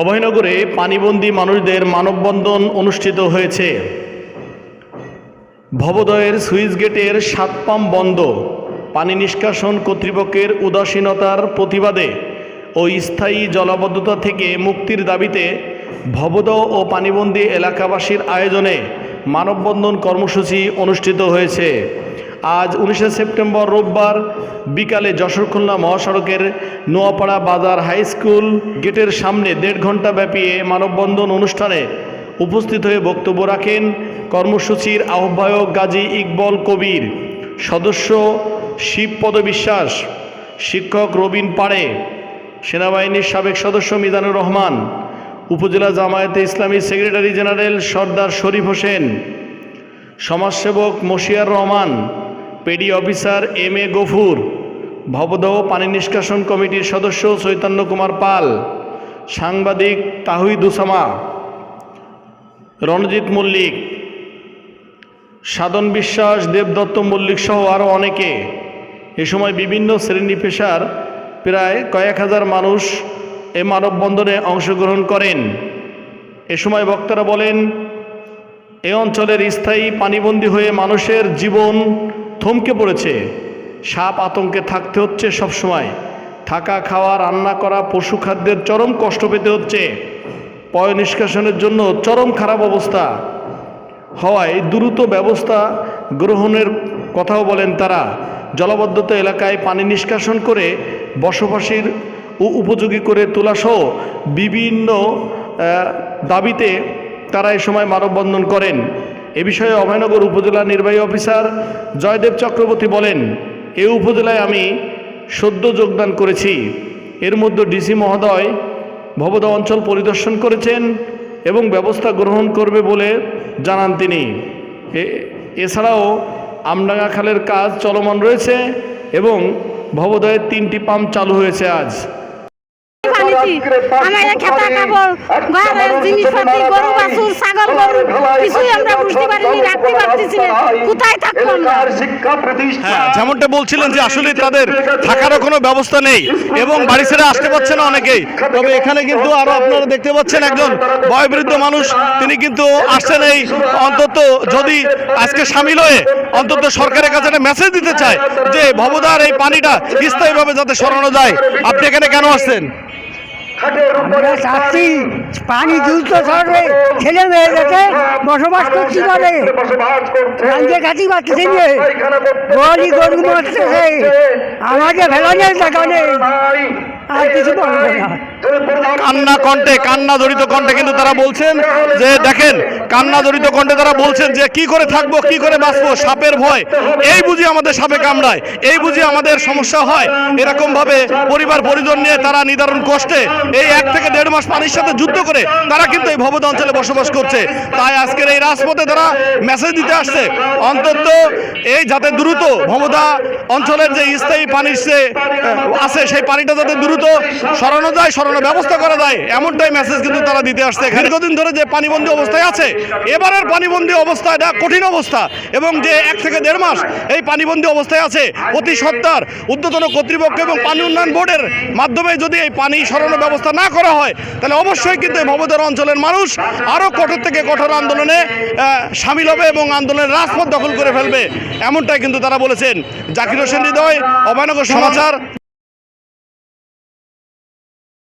অভয়নগরে পানিবন্দী মানুষদের মানববন্ধন অনুষ্ঠিত হয়েছে। ভবদয়ের সুইচ গেটের ৭ পাম্প বন্ধ, পানি নিষ্কাশন কর্তৃপক্ষের উদাসীনতার প্রতিবাদে ও স্থায়ী জলাবদ্ধতা থেকে মুক্তির দাবিতে ভবদহ ও পানিবন্দী এলাকাবাসীর আয়োজনে মানববন্ধন কর্মসূচি অনুষ্ঠিত হয়েছে। আজ 19শে সেপ্টেম্বর রোববার বিকালে যশোর-খুলনা মহাসড়কের নোয়াপাড়া বাজার হাই স্কুল গেটের সামনে 1.5 ঘণ্টা ব্যাপী মানববন্ধন অনুষ্ঠানে উপস্থিত হয়ে বক্তব্য রাখেন কর্মসূচির আহ্বায়ক গাজী ইকবল কবির, সদস্য শিবপদ বিশ্বাস, শিক্ষক রবিন পাড়ে, সেনাবাহিনীর সাবেক সদস্য মিজানুর রহমান, উপজেলা Jamaat-e-Islami secretary general Sardar Sharif Hossain, সমাজসেবক Moshiar Rahman, paddy officer M A. Gafur, Bhabadah পানি নিষ্কাশন কমিটির সদস্য চৈতন্য কুমার পাল, সাংবাদিক তাহিদুসামা, রণজিৎ মল্লিক, সাধন বিশ্বাস, দেবদত্ত মল্লিক সহ আরও অনেকে। এ সময় বিভিন্ন শ্রেণী পেশার প্রায় কয়েক হাজার মানুষ এ মানববন্ধনে অংশগ্রহণ করেন। এ সময় বক্তারা বলেন, এ অঞ্চলের স্থায়ী পানিবন্দী হয়ে মানুষের জীবন থমকে পড়েছে। সাপ আতঙ্কে থাকতে হচ্ছে সবসময়, থাকা, খাওয়া, রান্না করা, পশু খাদ্যের চরম কষ্ট পেতে হচ্ছে। পয় নিষ্কাশনের জন্য চরম খারাপ অবস্থা হওয়ায় দ্রুত ব্যবস্থা গ্রহণের কথাও বলেন তারা। জলাবদ্ধতা এলাকায় পানি নিষ্কাশন করে বসবাসের উপযোগী করে তোলাসহ বিভিন্ন দাবিতে তারা এ সময় মানববন্ধন করেন। এ বিষয়ে অভয়নগর উপজেলা নির্বাহী অফিসার জয়দেব চক্রবর্তী বলেন, এই উপজেলায় আমি সদ্য যোগদান করেছি। এর মধ্যে ডিসি মহোদয় ভবদহ অঞ্চল পরিদর্শন করেছেন এবং ব্যবস্থা গ্রহণ করবে বলে জানান তিনি। এছাড়াও আমডাঙ্গা খালের কাজ চলমান রয়েছে এবং ভবদহের 3টি পাম্প চালু হয়েছে। আজ আমাদের খেতা কাপড়, ঘরের জিনিসপত্র, গরু বাছুর, ছাগল গরু কিছুই আমরা বুঝতে পারিনি, রাখতে পারতেছি না, কোথায় থাকবো আমরা। হ্যাঁ, যেমনটা বলছিলেন যে আসলে তাদের থাকারও কোনো ব্যবস্থা নেই এবং বাড়ি ছেড়ে আসতে পারছে না অনেকেই। তবে এখানে কিন্তু আরো আপনারা দেখতে পাচ্ছেন একজন বয়োবৃদ্ধ মানুষ, তিনি কিন্তু আসছেন এই অন্তত যদি আজকে সামিল হয়ে অন্তত সরকারের কাছে একটা মেসেজ দিতে চায় যে ভবদহের এই পানিটা স্থায়ীভাবে যাতে সরানো যায়। আপনি এখানে কেন আসছেন? আমরা চাচ্ছি পানি দ্রুত সরবে, ছেলে মেয়ে যাতে বসবাস করতে পারে। রাঞ্জে খাতি পাচ্ছে গলি গরু মারতেছে, আমাকে ফেলানোর জায়গা নেই, আর কিছু বলবে না। কান্না কণ্ঠে, কান্না জড়িত কণ্ঠে কিন্তু তারা বলছেন যে দেখেন, কান্না জড়িত কণ্ঠে তারা বলছেন যে কি করে থাকবো, কি করে বাঁচবো, সাপের ভয়, এই বুঝি আমাদের সাপে কামড়ায়, এই বুঝি আমাদের সমস্যা হয়। এরকম ভাবে পরিবার পরিজন নিয়ে তারা নিদারুণ কষ্টে এই 1 থেকে 1.5 মাস পানির সাথে যুদ্ধ করে তারা কিন্তু এই ভবদহ অঞ্চলে বসবাস করছে। তাই আজকের এই রাজপথে তারা মেসেজ দিতে আসছে অন্তত এই যাতে দ্রুত ভবদহ অঞ্চলের যে স্থায়ী পানি আছে সেই পানিটা যাতে দ্রুত সরানো যায়, সরানোর ব্যবস্থা করা যায়, এমনটাই মেসেজ কিন্তু তারা দিতে আসছে। দীর্ঘদিন ধরে যে পানিবন্দী অবস্থায় আছে, এবারের পানিবন্দী অবস্থা এটা কঠিন অবস্থা এবং যে 1 থেকে 1.5 মাস এই পানিবন্দী অবস্থায় আছে, অতি সত্বর ঊর্ধ্বতন কর্তৃপক্ষ এবং পানি উন্নয়ন বোর্ডের মাধ্যমে যদি এই পানি সরানোর ব্যবস্থা না করা হয় তাহলে অবশ্যই কিন্তু এই ভবদহ অঞ্চলের মানুষ আরও কঠোর থেকে কঠোর আন্দোলনে সামিল হবে এবং আন্দোলনের রাজপথ দখল করে ফেলবে, এমনটাই কিন্তু তারা বলেছেন। জাকির হোসেন হৃদয়, অভয়নগর সমাচার।